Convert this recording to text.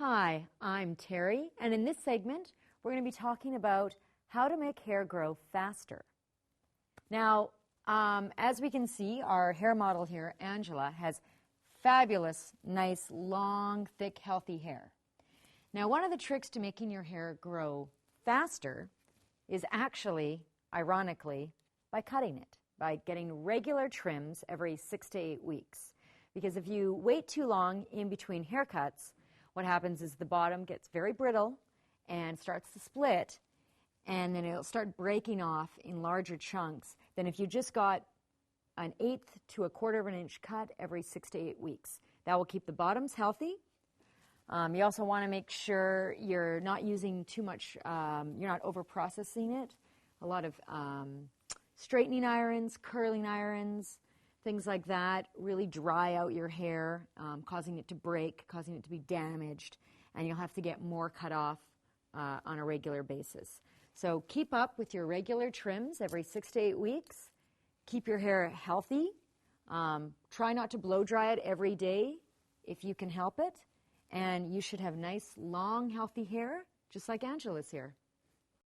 Hi, I'm Terry, and in this segment, we're going to be talking about how to make hair grow faster. Now, as we can see, our hair model here, Angela, has fabulous, nice, long, thick, healthy hair. Now, one of the tricks to making your hair grow faster is actually, ironically, by cutting it, by getting regular trims every 6 to 8 weeks. Because if you wait too long in between haircuts, what happens is the bottom gets very brittle and starts to split, and then it'll start breaking off in larger chunks than if you just got an 1/8 to 1/4 of an inch cut every 6 to 8 weeks. That will keep the bottoms healthy. You also want to make sure you're not using too much, you're not over-processing it. A lot of straightening irons, curling irons, things like that really dry out your hair, causing it to break, causing it to be damaged, and you'll have to get more cut off on a regular basis. So keep up with your regular trims every 6 to 8 weeks. Keep your hair healthy. Try not to blow dry it every day if you can help it. And you should have nice, long, healthy hair, just like Angela's here.